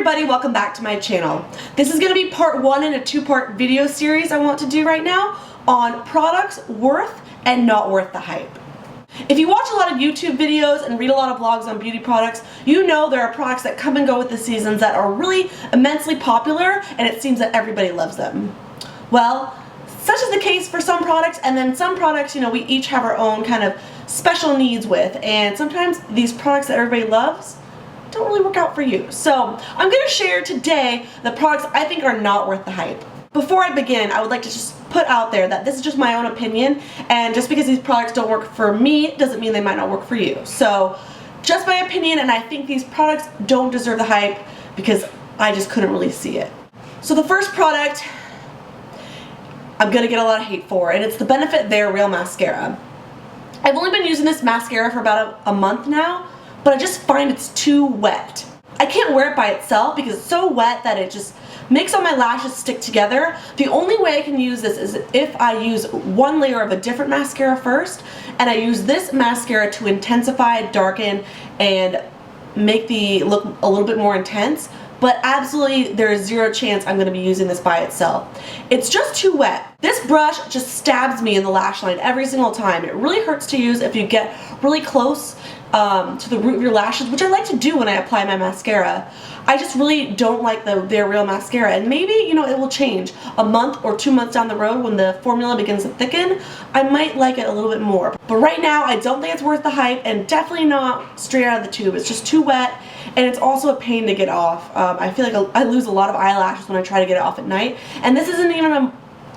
everybody, welcome back to my channel. This is going to be part one in a two-part video series I want to do right now on products worth and not worth the hype. If you watch a lot of YouTube videos and read a lot of blogs on beauty products, you know there are products that come and go with the seasons that are really immensely popular and it seems that everybody loves them. Well, such is the case for some products, and then some products, you know, we each have our own kind of special needs with, and sometimes these products that everybody loves don't really work out for you. So I'm going to share today the products I think are not worth the hype. Before I begin, I would like to just put out there that this is just my own opinion, and just because these products don't work for me doesn't mean they might not work for you. So just my opinion, and I think these products don't deserve the hype because I just couldn't really see it. So the first product I'm going to get a lot of hate for, and it's the Benefit They're Real Mascara. I've only been using this mascara for about a month now, but I just find it's too wet. I can't wear it by itself because it's so wet that it just makes all my lashes stick together. The only way I can use this is if I use one layer of a different mascara first, and I use this mascara to intensify, darken, and make the look a little bit more intense. But absolutely there is zero chance I'm going to be using this by itself. It's just too wet. This brush just stabs me in the lash line every single time. It really hurts to use if you get really close to the root of your lashes, which I like to do when I apply my mascara. I just really don't like their real mascara, and maybe, you know, it will change a month or 2 months down the road when the formula begins to thicken. I might like it a little bit more, but right now I don't think it's worth the hype, and definitely not straight out of the tube. It's just too wet, and it's also a pain to get off. I feel like I lose a lot of eyelashes when I try to get it off at night, and this isn't even a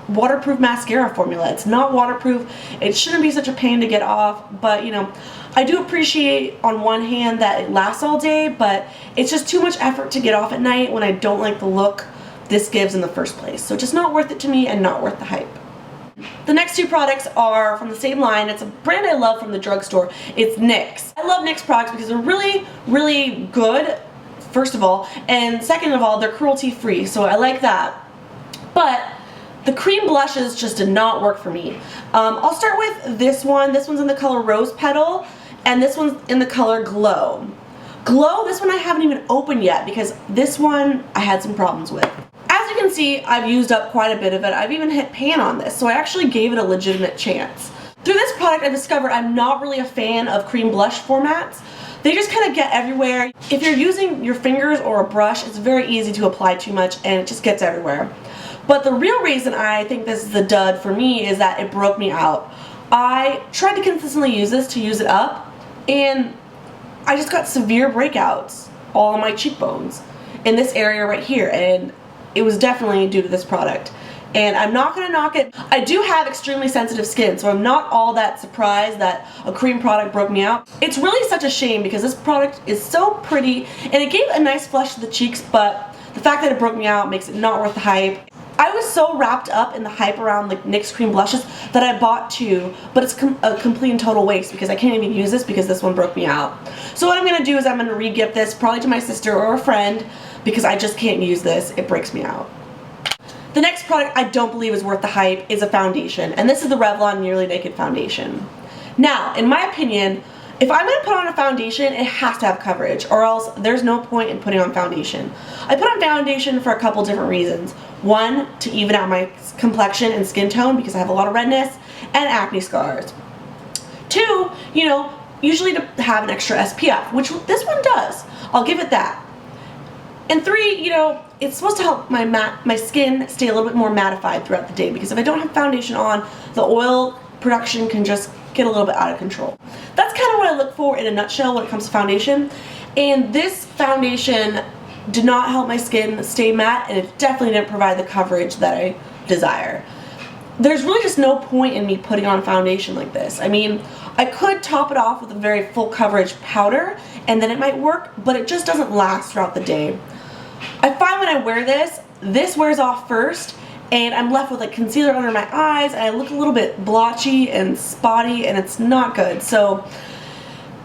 waterproof mascara formula. It's not waterproof. It shouldn't be such a pain to get off, but you know, I do appreciate on one hand that it lasts all day, but it's just too much effort to get off at night when I don't like the look this gives in the first place. So just not worth it to me and not worth the hype. The next two products are from the same line. It's a brand I love from the drugstore. It's NYX. I love NYX products because they're really, really good, first of all, and second of all, they're cruelty free, so I like that. But the cream blushes just did not work for me. I'll start with this one. This one's in the color Rose Petal, and this one's in the color Glow. Glow, this one I haven't even opened yet because this one I had some problems with. As you can see, I've used up quite a bit of it. I've even hit pan on this, so I actually gave it a legitimate chance. Through this product, I discovered I'm not really a fan of cream blush formats. They just kind of get everywhere. If you're using your fingers or a brush, it's very easy to apply too much and it just gets everywhere. But the real reason I think this is a dud for me is that it broke me out. I tried to consistently use this to use it up, and I just got severe breakouts all on my cheekbones in this area right here, and it was definitely due to this product. And I'm not going to knock it. I do have extremely sensitive skin, so I'm not all that surprised that a cream product broke me out. It's really such a shame because this product is so pretty, and it gave a nice flush to the cheeks, but the fact that it broke me out makes it not worth the hype. I was so wrapped up in the hype around like NYX cream blushes that I bought two, but it's a complete and total waste because I can't even use this because this one broke me out. So what I'm going to do is I'm going to re-gift this probably to my sister or a friend because I just can't use this. It breaks me out. The next product I don't believe is worth the hype is a foundation, and this is the Revlon Nearly Naked Foundation. Now, in my opinion, if I'm going to put on a foundation, it has to have coverage, or else there's no point in putting on foundation. I put on foundation for a couple different reasons. One, to even out my complexion and skin tone because I have a lot of redness and acne scars. Two, you know, usually to have an extra SPF, which this one does. I'll give it that. And three, you know, it's supposed to help my skin stay a little bit more mattified throughout the day because if I don't have foundation on, the oil production can just get a little bit out of control. That's kind of what I look for in a nutshell when it comes to foundation. And this foundation did not help my skin stay matte, and it definitely didn't provide the coverage that I desire. There's really just no point in me putting on foundation like this. I mean, I could top it off with a very full coverage powder and then it might work, but it just doesn't last throughout the day. I find when I wear this wears off first, and I'm left with like concealer under my eyes, and I look a little bit blotchy and spotty, and it's not good. So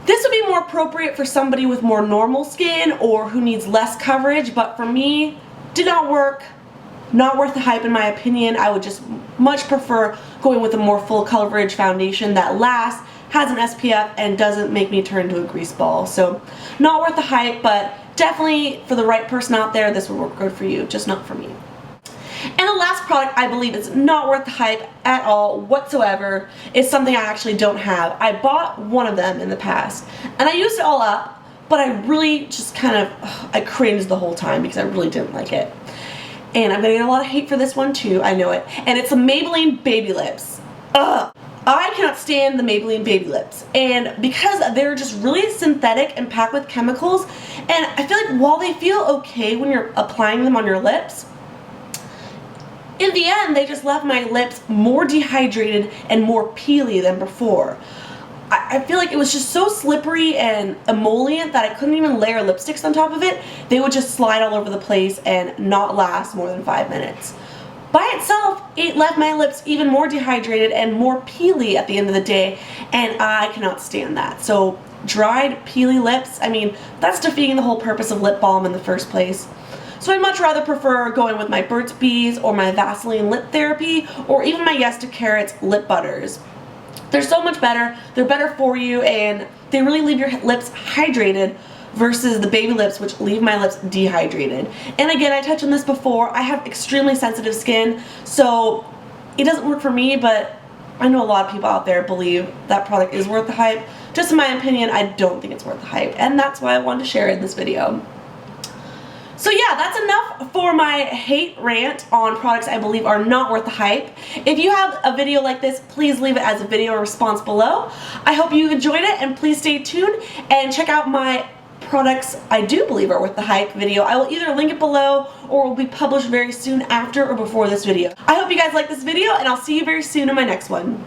this would be more appropriate for somebody with more normal skin or who needs less coverage, but for me, did not work. Not worth the hype in my opinion. I would just much prefer going with a more full coverage foundation that lasts, has an SPF, and doesn't make me turn into a grease ball. So not worth the hype, but definitely for the right person out there, this would work good for you, just not for me. And the last product I believe is not worth the hype at all whatsoever is something I actually don't have. I bought one of them in the past and I used it all up, but I really just kind of, I cringed the whole time because I really didn't like it. And I'm gonna get a lot of hate for this one too, I know it. And it's the Maybelline Baby Lips. Ugh. I cannot stand the Maybelline Baby Lips, and because they're just really synthetic and packed with chemicals, and I feel like while they feel okay when you're applying them on your lips, in the end they just left my lips more dehydrated and more peely than before. I feel like it was just so slippery and emollient that I couldn't even layer lipsticks on top of it. They would just slide all over the place and not last more than 5 minutes. By itself, it left my lips even more dehydrated and more peely at the end of the day, and I cannot stand that. So dried, peely lips, I mean, that's defeating the whole purpose of lip balm in the first place. So I'd much rather prefer going with my Burt's Bees or my Vaseline Lip Therapy or even my Yes to Carrots lip butters. They're so much better, they're better for you, and they really leave your lips hydrated versus the Baby Lips, which leave my lips dehydrated. And again, I touched on this before, I have extremely sensitive skin, so it doesn't work for me, but I know a lot of people out there believe that product is worth the hype. Just in my opinion, I don't think it's worth the hype, and that's why I wanted to share it in this video. So yeah, that's enough for my hate rant on products I believe are not worth the hype. If you have a video like this, please leave it as a video response below. I hope you enjoyed it, and please stay tuned and check out my products I do believe are worth the hype video. I will either link it below or it will be published very soon after or before this video. I hope you guys like this video, and I'll see you very soon in my next one.